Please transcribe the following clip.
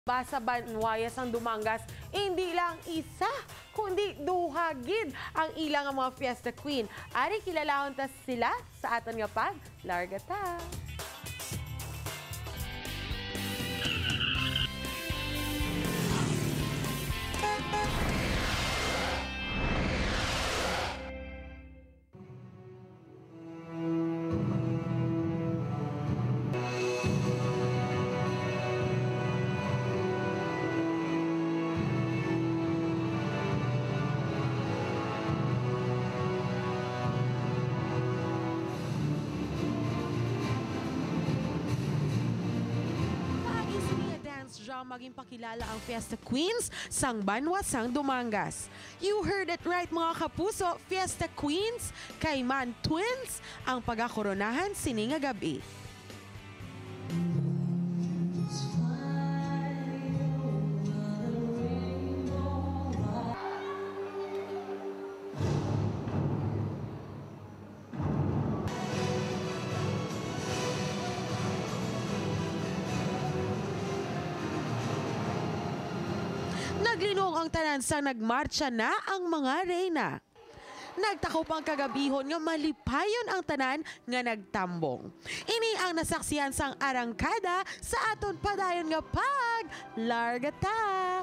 Basa Banwayas ang Dumangas, hindi lang isa, kundi duhagid ang ilang mga Fiesta Queen. Ari kilalahon ta sila sa aton nga pag larga ta. Maging pakilala ang Fiesta Queens sang Banwa sang Dumangas. You heard it right mga kapuso, Fiesta Queens, Kayman Twins ang pagakoronahan sini nga gabi. Naglinong ang tanan sang nagmarcha na ang mga reyna. Nagtakaw pang kagabihon nga malipayon ang tanan nga nagtambong. Ini ang nasaksihan sang arangkada sa aton padayon nga pag larga ta.